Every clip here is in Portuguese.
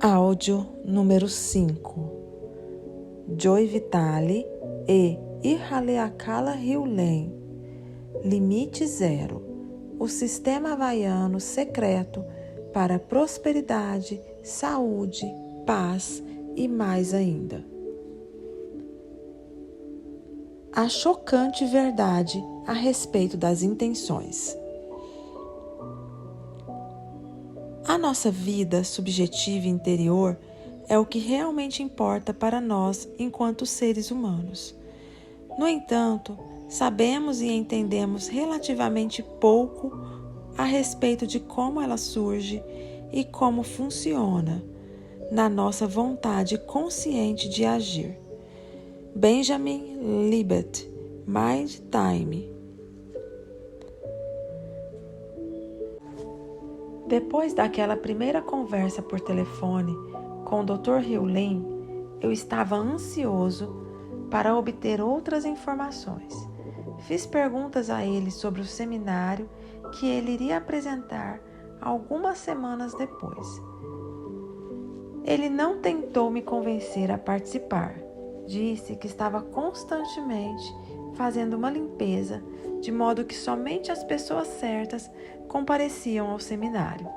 Áudio número 5. Joy Vitale e Ihaleakala Riulen. Limite Zero. O sistema havaiano secreto para prosperidade, saúde, paz e mais ainda. A chocante verdade a respeito das intenções. A nossa vida subjetiva e interior é o que realmente importa para nós enquanto seres humanos. No entanto, sabemos e entendemos relativamente pouco a respeito de como ela surge e como funciona na nossa vontade consciente de agir. Benjamin Libet, Mind Time. Depois daquela primeira conversa por telefone com o Dr. Riulen, eu estava ansioso para obter outras informações. Fiz perguntas a ele sobre o seminário que ele iria apresentar algumas semanas depois. Ele não tentou me convencer a participar. Disse que estava constantemente fazendo uma limpeza, de modo que somente as pessoas certas compareciam ao seminário.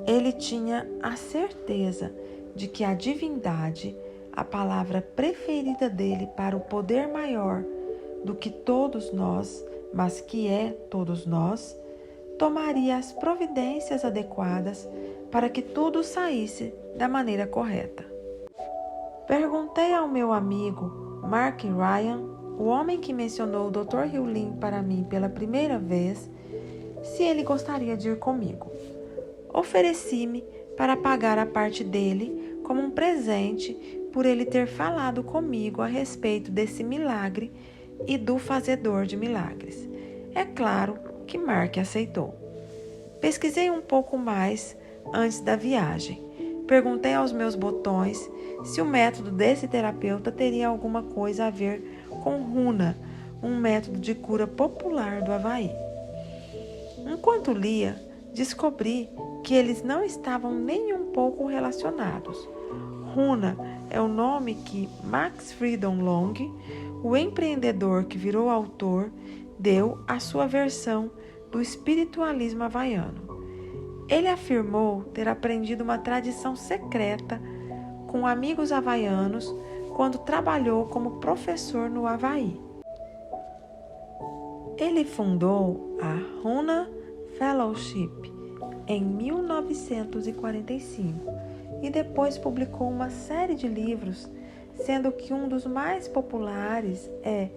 Ele tinha a certeza de que a divindade, a palavra preferida dele para o poder maior do que todos nós, mas que é todos nós, tomaria as providências adequadas para que tudo saísse da maneira correta. Perguntei ao meu amigo Mark Ryan, o homem que mencionou o Dr. Riulen para mim pela primeira vez, se ele gostaria de ir comigo. Ofereci-me para pagar a parte dele como um presente por ele ter falado comigo a respeito desse milagre e do fazedor de milagres. É claro que Mark aceitou. Pesquisei um pouco mais antes da viagem. Perguntei aos meus botões se o método desse terapeuta teria alguma coisa a ver com Runa, um método de cura popular do Havaí. Enquanto lia, descobri que eles não estavam nem um pouco relacionados. Runa é o nome que Max Freedom Long, o empreendedor que virou autor, deu à sua versão do espiritualismo havaiano. Ele afirmou ter aprendido uma tradição secreta com amigos havaianos quando trabalhou como professor no Havaí. Ele fundou a Runa Fellowship em 1945 e depois publicou uma série de livros, sendo que um dos mais populares é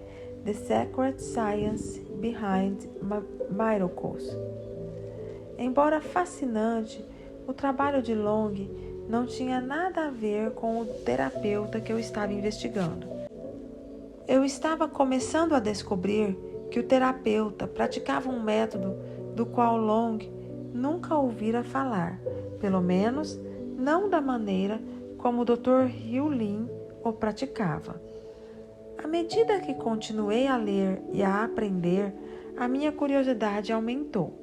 The Secret Science Behind Miracles. Embora fascinante, o trabalho de Long não tinha nada a ver com o terapeuta que eu estava investigando. Eu estava começando a descobrir que o terapeuta praticava um método do qual Long nunca ouvira falar, pelo menos não da maneira como o Dr. Riulen o praticava. À medida que continuei a ler e a aprender, a minha curiosidade aumentou.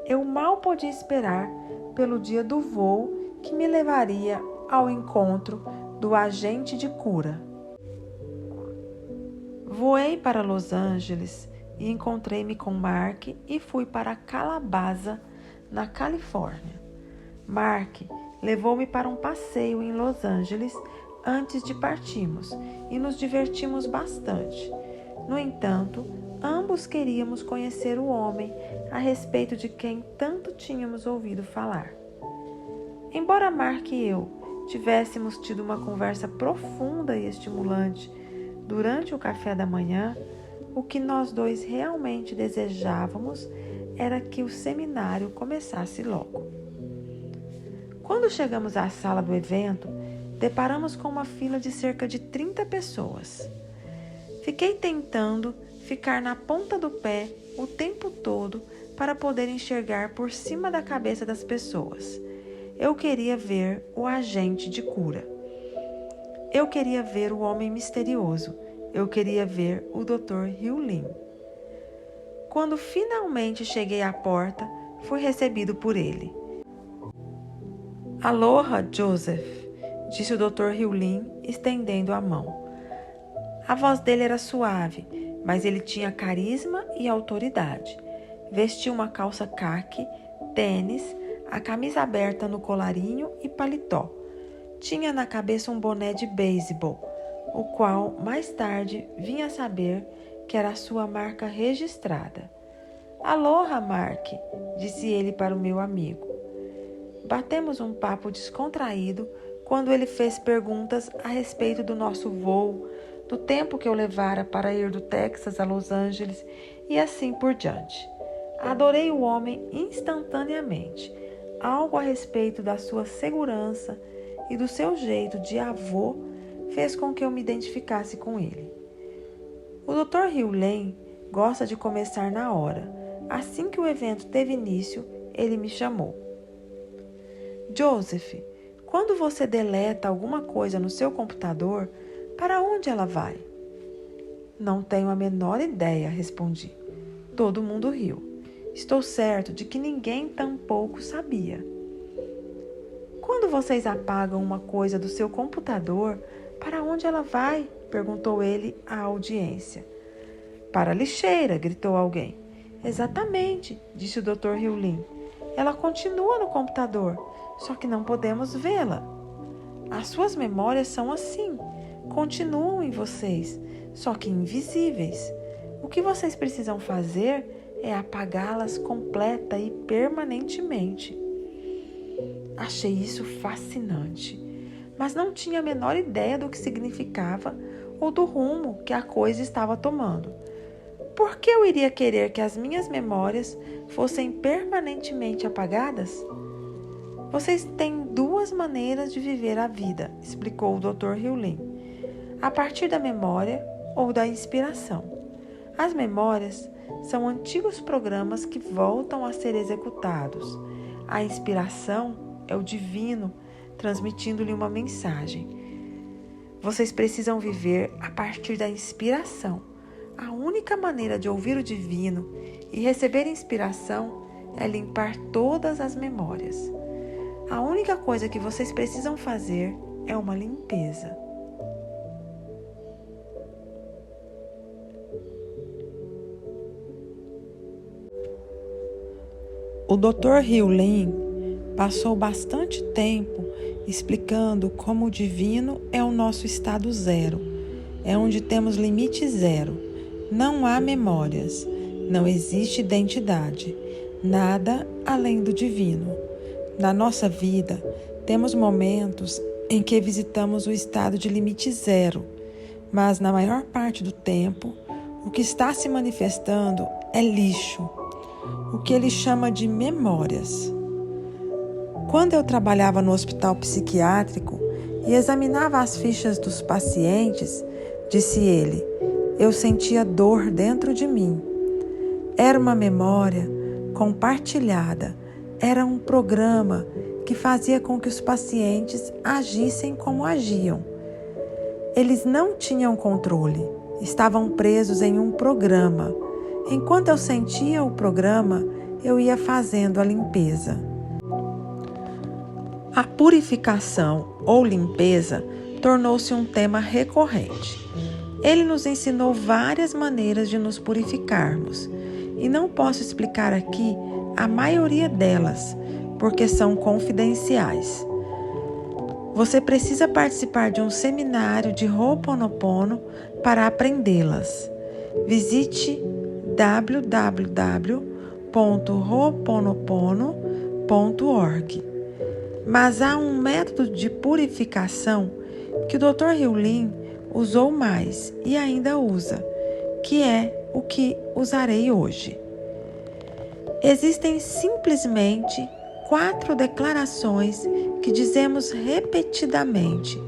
Eu mal podia esperar pelo dia do voo que me levaria ao encontro do agente de cura. Voei para Los Angeles e encontrei-me com Mark e fui para Calabasas, na Califórnia. Mark levou-me para um passeio em Los Angeles antes de partirmos e nos divertimos bastante. No entanto, ambos queríamos conhecer o homem a respeito de quem tanto tínhamos ouvido falar. Embora Mark e eu tivéssemos tido uma conversa profunda e estimulante durante o café da manhã, o que nós dois realmente desejávamos era que o seminário começasse logo. Quando chegamos à sala do evento, deparamos com uma fila de cerca de 30 pessoas. Fiquei tentando ficar na ponta do pé o tempo todo para poder enxergar por cima da cabeça das pessoas. Eu queria ver o agente de cura. Eu queria ver o homem misterioso. Eu queria ver o Dr. Riulen. Quando finalmente cheguei à porta, fui recebido por ele. Aloha, Joseph, disse o Dr. Hewlin, estendendo a mão. A voz dele era suave, mas ele tinha carisma e autoridade. Vestia uma calça caqui, tênis, a camisa aberta no colarinho e paletó. Tinha na cabeça um boné de beisebol, o qual, mais tarde, vinha a saber que era a sua marca registrada. Aloha, Mark, disse ele para o meu amigo. Batemos um papo descontraído quando ele fez perguntas a respeito do nosso voo, do tempo que eu levara para ir do Texas a Los Angeles e assim por diante. Adorei o homem instantaneamente. Algo a respeito da sua segurança e do seu jeito de avô fez com que eu me identificasse com ele. O Dr. Hewlin gosta de começar na hora. Assim que o evento teve início, ele me chamou. Joseph, quando você deleta alguma coisa no seu computador, para onde ela vai? Não tenho a menor ideia, respondi. Todo mundo riu. Estou certo de que ninguém tampouco sabia. Quando vocês apagam uma coisa do seu computador, para onde ela vai? Perguntou ele à audiência. Para a lixeira, gritou alguém. Exatamente, disse o Dr. Hewlin. Ela continua no computador, só que não podemos vê-la. As suas memórias são assim, continuam em vocês, só que invisíveis. O que vocês precisam fazer é apagá-las completa e permanentemente. Achei isso fascinante, mas não tinha a menor ideia do que significava ou do rumo que a coisa estava tomando. Por que eu iria querer que as minhas memórias fossem permanentemente apagadas? Vocês têm duas maneiras de viver a vida, explicou o Dr. Hewlin. A partir da memória ou da inspiração. As memórias são antigos programas que voltam a ser executados. A inspiração é o divino transmitindo-lhe uma mensagem. Vocês precisam viver a partir da inspiração. A única maneira de ouvir o divino e receber inspiração é limpar todas as memórias. A única coisa que vocês precisam fazer é uma limpeza. O Dr. Hewlin passou bastante tempo explicando como o divino é o nosso estado zero, é onde temos limite zero. Não há memórias, não existe identidade, nada além do divino. Na nossa vida, temos momentos em que visitamos o estado de limite zero, mas na maior parte do tempo, o que está se manifestando é lixo, o que ele chama de memórias. Quando eu trabalhava no hospital psiquiátrico e examinava as fichas dos pacientes, disse ele, eu sentia dor dentro de mim. Era uma memória compartilhada, era um programa que fazia com que os pacientes agissem como agiam. Eles não tinham controle, estavam presos em um programa. Enquanto eu sentia o programa, eu ia fazendo a limpeza. A purificação ou limpeza tornou-se um tema recorrente. Ele nos ensinou várias maneiras de nos purificarmos, e não posso explicar aqui a maioria delas, porque são confidenciais. Você precisa participar de um seminário de Ho'oponopono para aprendê-las. Visite www.ho'oponopono.org. Mas há um método de purificação que o Dr. Hewlin usou mais e ainda usa, que é o que usarei hoje. Existem simplesmente 4 declarações que dizemos repetidamente,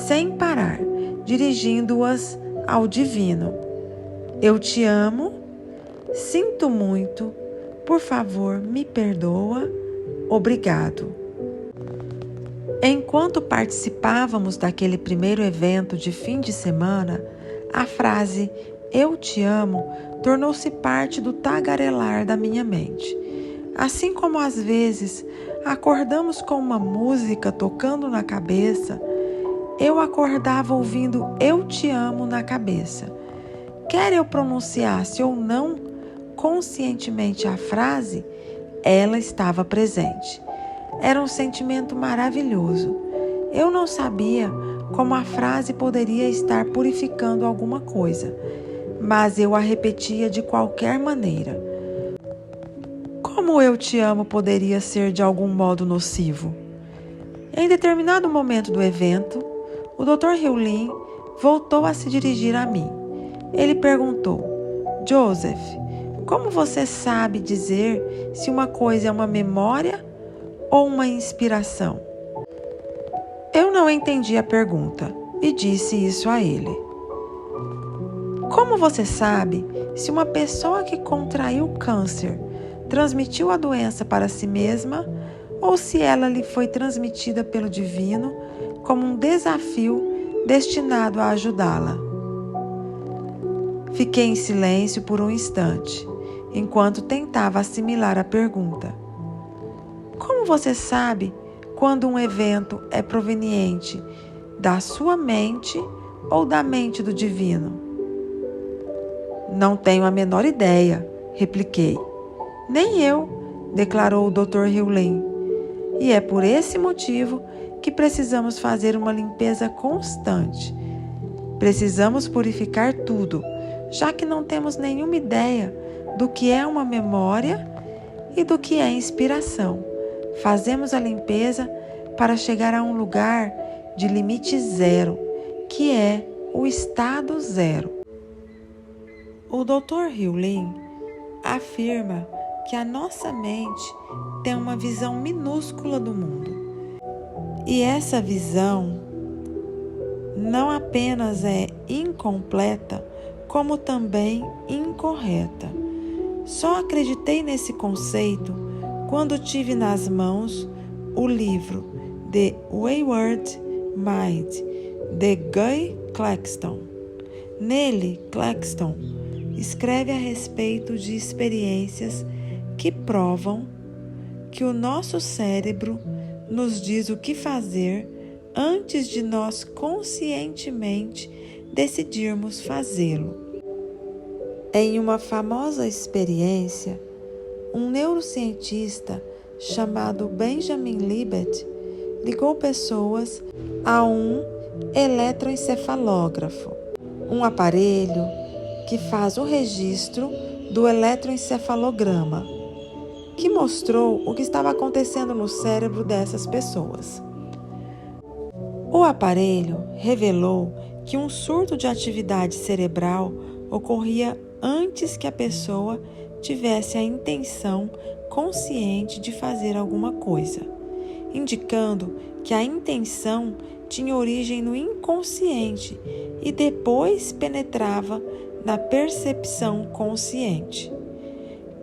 sem parar, dirigindo-as ao divino. Eu te amo, sinto muito, por favor, me perdoa, obrigado. Enquanto participávamos daquele primeiro evento de fim de semana, a frase "Eu te amo" tornou-se parte do tagarelar da minha mente. Assim como às vezes Acordamos com uma música tocando na cabeça. Eu acordava ouvindo Eu Te Amo na cabeça. Quer eu pronunciasse ou não conscientemente a frase, ela estava presente. Era um sentimento maravilhoso. Eu não sabia como a frase poderia estar purificando alguma coisa, mas eu a repetia de qualquer maneira. Como Eu Te Amo poderia ser de algum modo nocivo? Em determinado momento do evento, o Dr. Hewlin voltou a se dirigir a mim. Ele perguntou: Joseph, como você sabe dizer se uma coisa é uma memória ou uma inspiração? Eu não entendi a pergunta e disse isso a ele. Como você sabe se uma pessoa que contraiu câncer transmitiu a doença para si mesma ou se ela lhe foi transmitida pelo divino como um desafio destinado a ajudá-la? Fiquei em silêncio por um instante, enquanto tentava assimilar a pergunta. Como você sabe quando um evento é proveniente da sua mente ou da mente do divino? Não tenho a menor ideia, repliquei. Nem eu, declarou o Dr. Hewlin. E é por esse motivo que precisamos fazer uma limpeza constante. Precisamos purificar tudo, já que não temos nenhuma ideia do que é uma memória e do que é inspiração. Fazemos a limpeza para chegar a um lugar de limite zero, que é o estado zero. O Dr. Hewlin afirma que a nossa mente tem uma visão minúscula do mundo. E essa visão não apenas é incompleta, como também incorreta. Só acreditei nesse conceito quando tive nas mãos o livro The Wayward Mind, de Guy Claxton. Nele, Claxton escreve a respeito de experiências que provam que o nosso cérebro nos diz o que fazer antes de nós conscientemente decidirmos fazê-lo. Em uma famosa experiência, um neurocientista chamado Benjamin Libet ligou pessoas a um eletroencefalógrafo, um aparelho que faz o registro do eletroencefalograma, que mostrou o que estava acontecendo no cérebro dessas pessoas. O aparelho revelou que um surto de atividade cerebral ocorria antes que a pessoa tivesse a intenção consciente de fazer alguma coisa, indicando que a intenção tinha origem no inconsciente e depois penetrava na percepção consciente.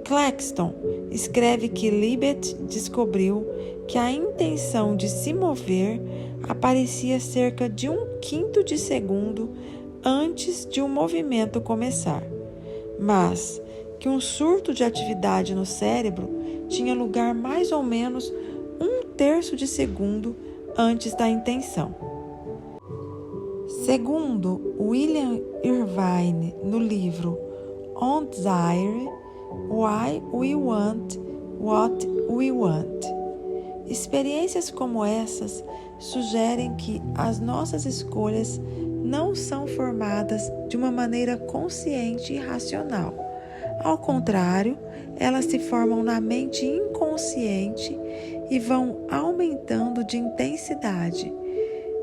Claxton escreve que Libet descobriu que a intenção de se mover aparecia cerca de 1/5 de segundo antes de um movimento começar, mas que um surto de atividade no cérebro tinha lugar mais ou menos 1/3 de segundo antes da intenção. Segundo William Irvine, no livro On Desire, Why We Want What We Want, experiências como essas sugerem que as nossas escolhas não são formadas de uma maneira consciente e racional. Ao contrário, elas se formam na mente inconsciente e vão aumentando de intensidade.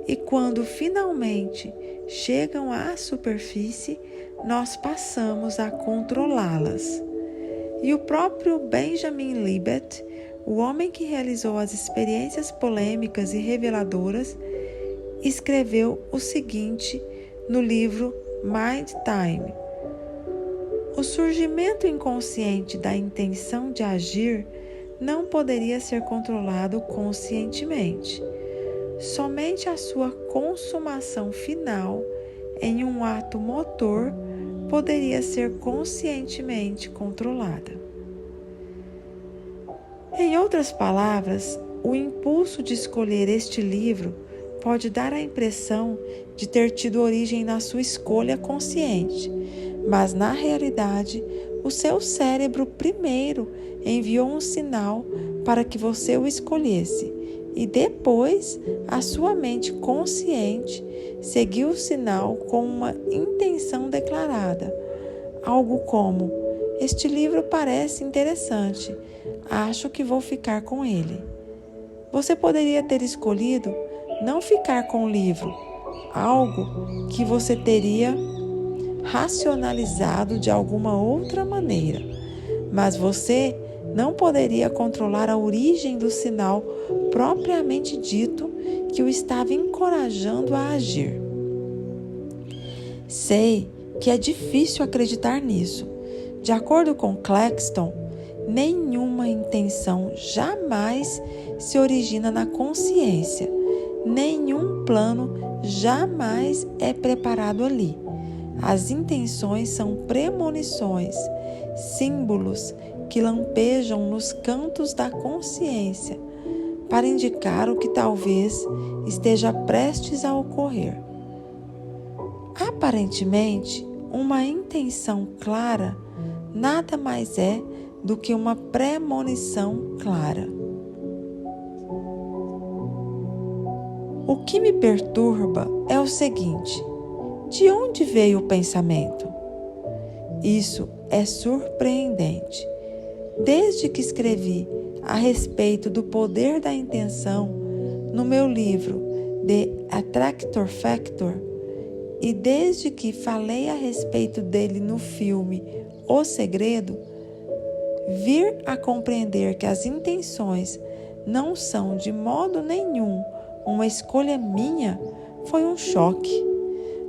E quando finalmente chegam à superfície, nós passamos a controlá-las. E o próprio Benjamin Libet, o homem que realizou as experiências polêmicas e reveladoras, escreveu o seguinte no livro Mind Time: o surgimento inconsciente da intenção de agir não poderia ser controlado conscientemente. Somente a sua consumação final em um ato motor poderia ser conscientemente controlada. Em outras palavras, O impulso de escolher este livro pode dar a impressão de ter tido origem na sua escolha consciente, mas na realidade, o seu cérebro primeiro enviou um sinal para que você o escolhesse, e depois a sua mente consciente seguiu o sinal com uma intenção declarada, algo como: este livro parece interessante, acho que vou ficar com ele. Você poderia ter escolhido não ficar com o livro, algo que você teria racionalizado de alguma outra maneira, mas você não poderia controlar a origem do sinal propriamente dito que o estava encorajando a agir. Sei que é difícil acreditar nisso. De acordo com Claxton, nenhuma intenção jamais se origina na consciência. Nenhum plano jamais é preparado ali. As intenções são premonições, símbolos que lampejam nos cantos da consciência para indicar o que talvez esteja prestes a ocorrer. Aparentemente, uma intenção clara nada mais é do que uma premonição clara. O que me perturba é o seguinte: de onde veio o pensamento? Isso é surpreendente. Desde que escrevi a respeito do poder da intenção no meu livro The Attractor Factor, e desde que falei a respeito dele no filme O Segredo, vir a compreender que as intenções não são de modo nenhum uma escolha minha foi um choque.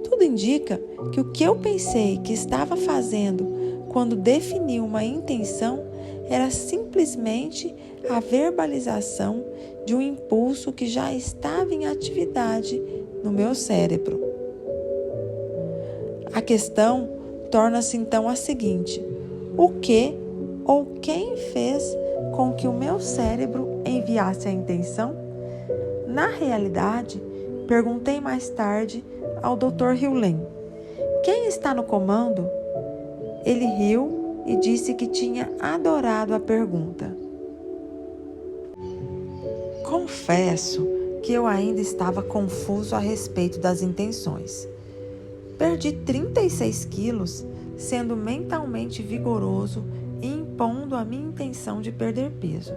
Tudo indica que o que eu pensei que estava fazendo quando defini uma intenção era simplesmente a verbalização de um impulso que já estava em atividade no meu cérebro. A questão torna-se então a seguinte: o que ou quem fez com que o meu cérebro enviasse a intenção? Na realidade, perguntei mais tarde ao Dr. Hewlett: quem está no comando? Ele riu e disse que tinha adorado a pergunta. Confesso que eu ainda estava confuso a respeito das intenções. Perdi 36 quilos, sendo mentalmente vigoroso e impondo a minha intenção de perder peso.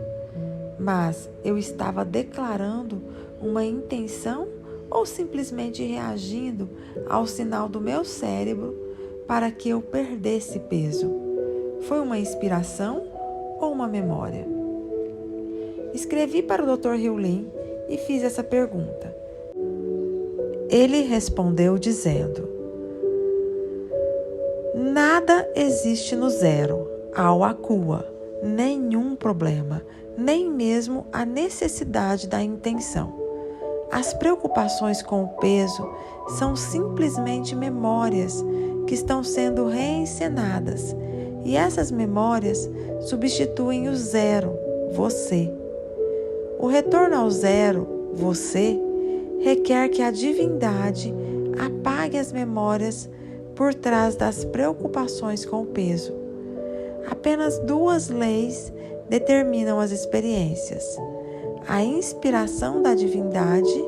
Mas eu estava declarando uma intenção ou simplesmente reagindo ao sinal do meu cérebro para que eu perdesse peso? Foi uma inspiração ou uma memória? Escrevi para o Dr. Hewlett e fiz essa pergunta. Ele respondeu dizendo: nada existe no zero, ao acua, nenhum problema, nem mesmo a necessidade da intenção. As preocupações com o peso são simplesmente memórias que estão sendo reencenadas, e essas memórias substituem o zero, você. O retorno ao zero, você, requer que a divindade apague as memórias por trás das preocupações com o peso. Apenas duas leis determinam as experiências: a inspiração da divindade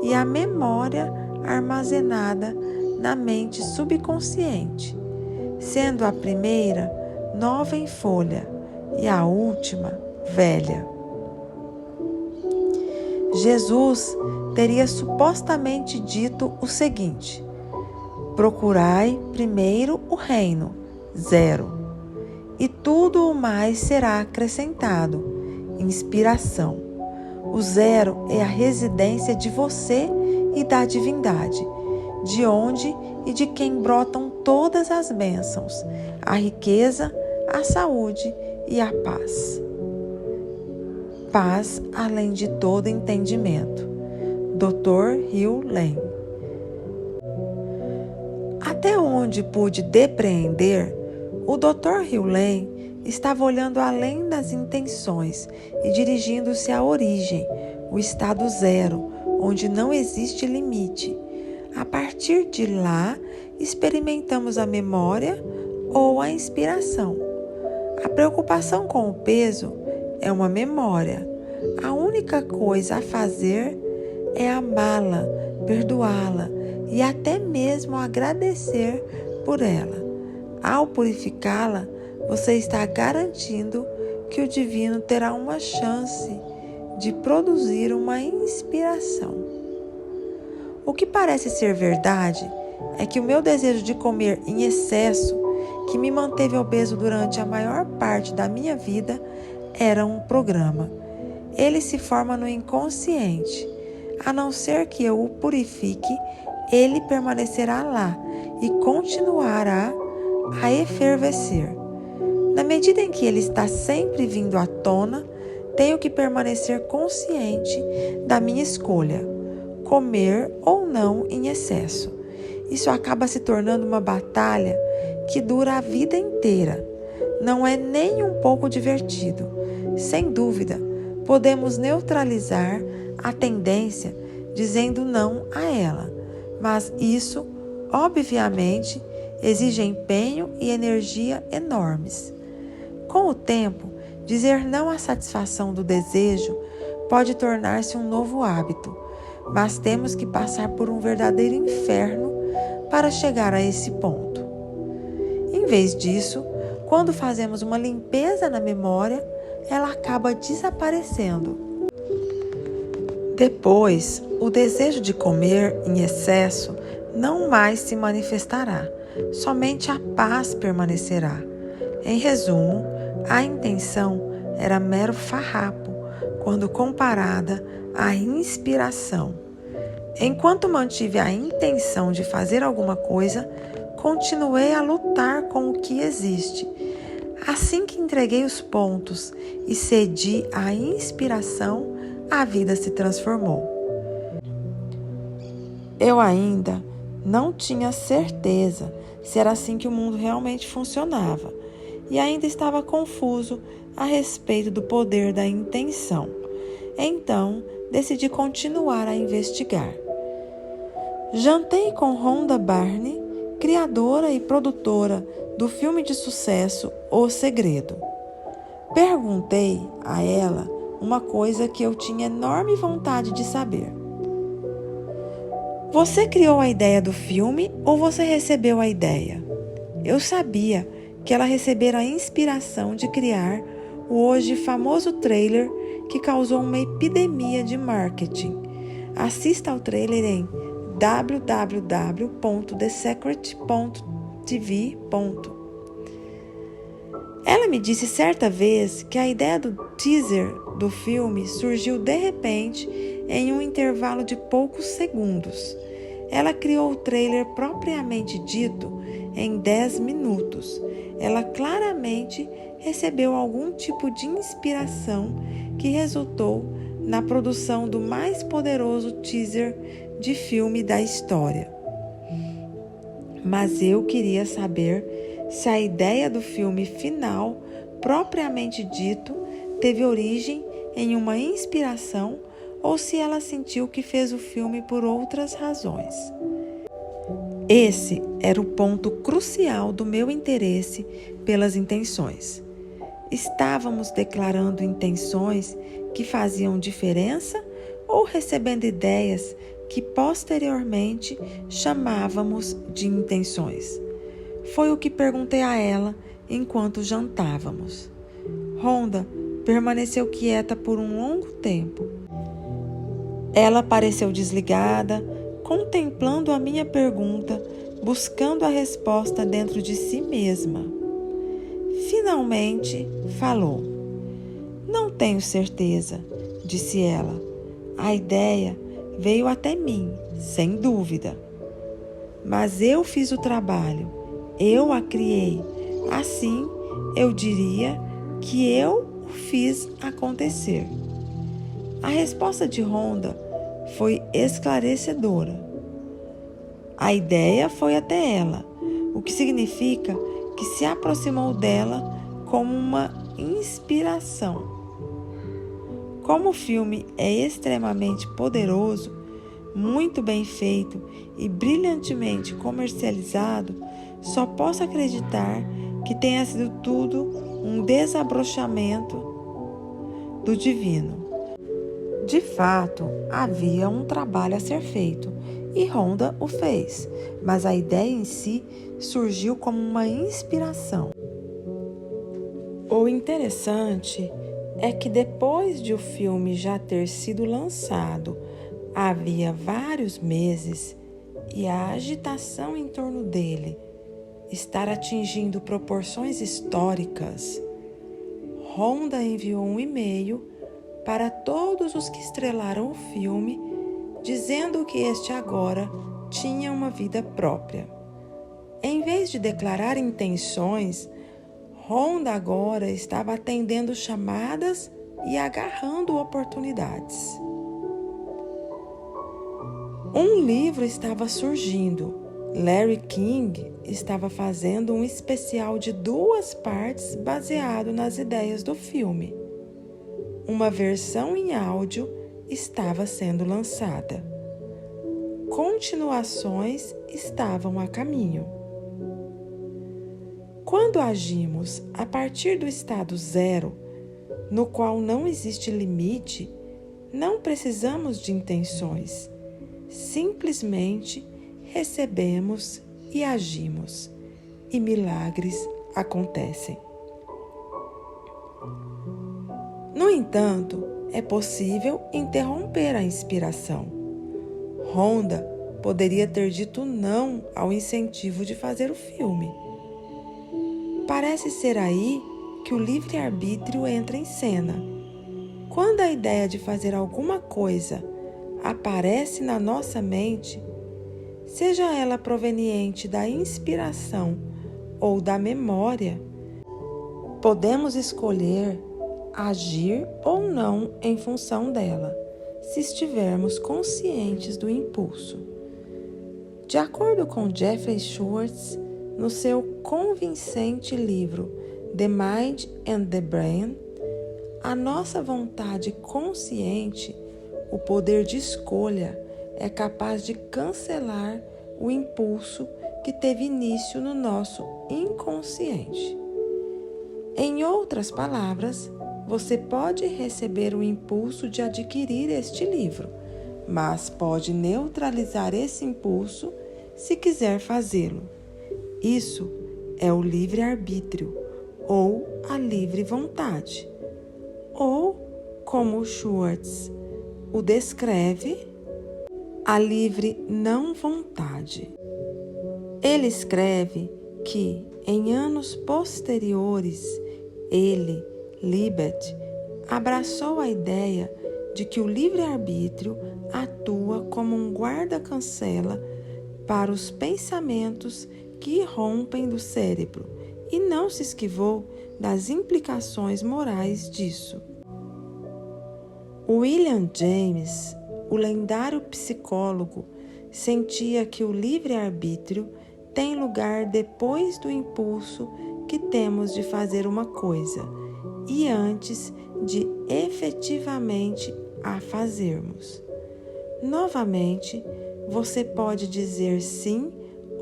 e a memória armazenada na mente subconsciente, sendo a primeira nova em folha e a última velha. Jesus teria supostamente dito o seguinte: procurai primeiro o reino, zero, e tudo o mais será acrescentado, inspiração. O zero é a residência de você e da divindade, de onde e de quem brotam todas as bênçãos, a riqueza, a saúde e a paz. Paz além de todo entendimento. Dr. Hewlett. Até onde pude depreender, o Dr. Hewlett estava olhando além das intenções e dirigindo-se à origem, o estado zero, onde não existe limite. A partir de lá, experimentamos a memória ou a inspiração. A preocupação com o peso é uma memória. A única coisa a fazer é amá-la, perdoá-la e até mesmo agradecer por ela. Ao purificá-la, você está garantindo que o divino terá uma chance de produzir uma inspiração. O que parece ser verdade é que o meu desejo de comer em excesso, que me manteve obeso durante a maior parte da minha vida, era um programa. Ele se forma no inconsciente. A não ser que eu o purifique, ele permanecerá lá e continuará a efervescer. Na medida em que ele está sempre vindo à tona, tenho que permanecer consciente da minha escolha, comer ou não em excesso. Isso acaba se tornando uma batalha que dura a vida inteira. Não é nem um pouco divertido. Sem dúvida, podemos neutralizar a tendência dizendo não a ela, mas isso, obviamente, exige empenho e energia enormes. Com o tempo, dizer não à satisfação do desejo pode tornar-se um novo hábito, mas temos que passar por um verdadeiro inferno para chegar a esse ponto. Em vez disso, quando fazemos uma limpeza na memória, ela acaba desaparecendo. Depois, o desejo de comer em excesso não mais se manifestará, somente a paz permanecerá. Em resumo, a intenção era mero farrapo quando comparada à inspiração. Enquanto mantive a intenção de fazer alguma coisa, continuei a lutar com o que existe. Assim que entreguei os pontos e cedi à inspiração, a vida se transformou. Eu ainda não tinha certeza se era assim que o mundo realmente funcionava e ainda estava confuso a respeito do poder da intenção. Então, decidi continuar a investigar. Jantei com Rhonda Byrne, criadora e produtora do filme de sucesso O Segredo. Perguntei a ela uma coisa que eu tinha enorme vontade de saber. Você criou a ideia do filme ou você recebeu a ideia? Eu sabia que ela recebera a inspiração de criar o hoje famoso trailer que causou uma epidemia de marketing. Assista ao trailer em www.thesecret.tv. Ela me disse certa vez que a ideia do teaser do filme surgiu de repente em um intervalo de poucos segundos. Ela criou o trailer propriamente dito em 10 minutos. Ela claramente recebeu algum tipo de inspiração que resultou na produção do mais poderoso teaser de filme da história. Mas eu queria saber se a ideia do filme final, propriamente dito, teve origem em uma inspiração ou se ela sentiu que fez o filme por outras razões. Esse era o ponto crucial do meu interesse pelas intenções. Estávamos declarando intenções que faziam diferença ou recebendo ideias que posteriormente chamávamos de intenções? Foi o que perguntei a ela enquanto jantávamos. Rhonda permaneceu quieta por um longo tempo. Ela pareceu desligada, contemplando a minha pergunta, buscando a resposta dentro de si mesma. Finalmente, falou. Não tenho certeza, disse ela. A ideia veio até mim, sem dúvida. Mas eu fiz o trabalho, eu a criei. Assim, eu diria que eu o fiz acontecer. A resposta de Rhonda foi esclarecedora. A ideia foi até ela, o que significa que se aproximou dela como uma inspiração. Como o filme é extremamente poderoso, muito bem feito e brilhantemente comercializado, só posso acreditar que tenha sido tudo um desabrochamento do divino. De fato, havia um trabalho a ser feito e Honda o fez, mas a ideia em si surgiu como uma inspiração. O interessante é que depois de o filme já ter sido lançado, havia vários meses e a agitação em torno dele estar atingindo proporções históricas, Honda enviou um e-mail para todos os que estrelaram o filme, dizendo que este agora tinha uma vida própria. Em vez de declarar intenções, Honda agora estava atendendo chamadas e agarrando oportunidades. Um livro estava surgindo. Larry King estava fazendo um especial de 2 partes baseado nas ideias do filme. Uma versão em áudio estava sendo lançada. Continuações estavam a caminho. Quando agimos a partir do estado zero, no qual não existe limite, não precisamos de intenções. Simplesmente recebemos e agimos, e milagres acontecem. No entanto, é possível interromper a inspiração. Honda poderia ter dito não ao incentivo de fazer o filme. Parece ser aí que o livre-arbítrio entra em cena. Quando a ideia de fazer alguma coisa aparece na nossa mente, seja ela proveniente da inspiração ou da memória, podemos escolher agir ou não em função dela, se estivermos conscientes do impulso. De acordo com Jeffrey Schwartz, no seu convincente livro The Mind and the Brain, a nossa vontade consciente, o poder de escolha, é capaz de cancelar o impulso que teve início no nosso inconsciente. Em outras palavras, você pode receber o impulso de adquirir este livro, mas pode neutralizar esse impulso se quiser fazê-lo. Isso é o livre-arbítrio ou a livre vontade, ou, como Schwartz o descreve, a livre não vontade. Ele escreve que, em anos posteriores, ele, Libet, abraçou a ideia de que o livre-arbítrio atua como um guarda-cancela para os pensamentos que irrompem do cérebro e não se esquivou das implicações morais disso. William James, o lendário psicólogo, sentia que o livre-arbítrio tem lugar depois do impulso que temos de fazer uma coisa e antes de efetivamente a fazermos. Novamente, você pode dizer sim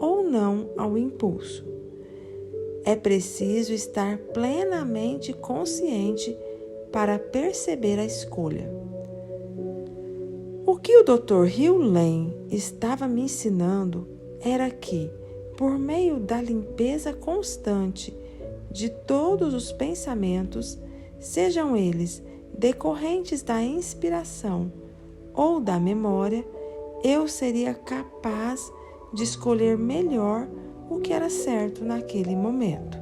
ou não ao impulso. É preciso estar plenamente consciente para perceber a escolha. O que o Dr. Hugh Lane estava me ensinando era que, por meio da limpeza constante de todos os pensamentos, sejam eles decorrentes da inspiração ou da memória, eu seria capaz de escolher melhor o que era certo naquele momento.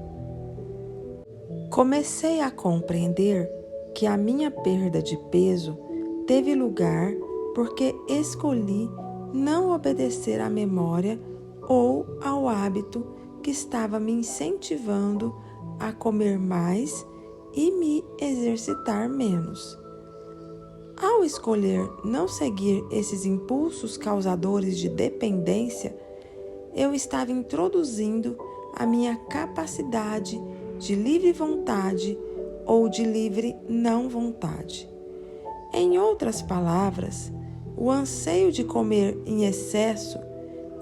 Comecei a compreender que a minha perda de peso teve lugar porque escolhi não obedecer à memória ou ao hábito que estava me incentivando a comer mais e me exercitar menos. Ao escolher não seguir esses impulsos causadores de dependência, eu estava introduzindo a minha capacidade de livre vontade ou de livre não vontade. Em outras palavras, o anseio de comer em excesso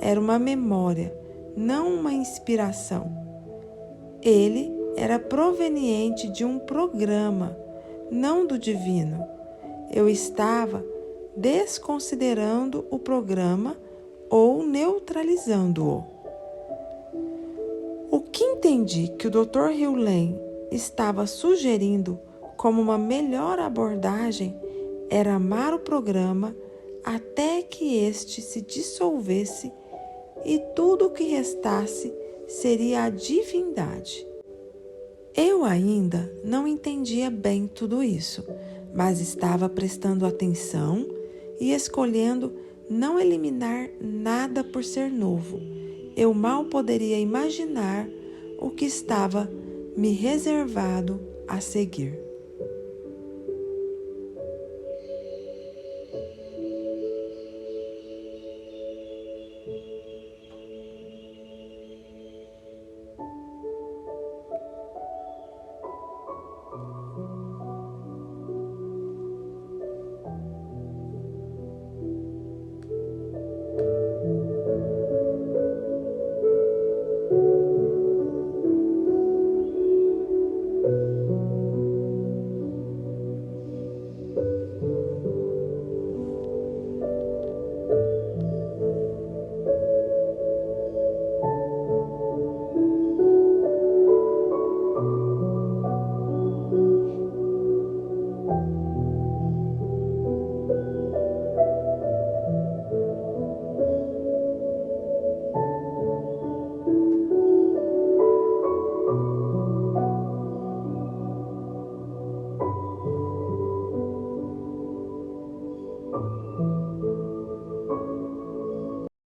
era uma memória, não uma inspiração. Ele era proveniente de um programa, não do divino. Eu estava desconsiderando o programa ou neutralizando-o. O que entendi que o Dr. Hugh estava sugerindo como uma melhor abordagem era amar o programa até que este se dissolvesse e tudo o que restasse seria a divindade. Eu ainda não entendia bem tudo isso, mas estava prestando atenção e escolhendo não eliminar nada por ser novo. Eu mal poderia imaginar o que estava me reservado a seguir.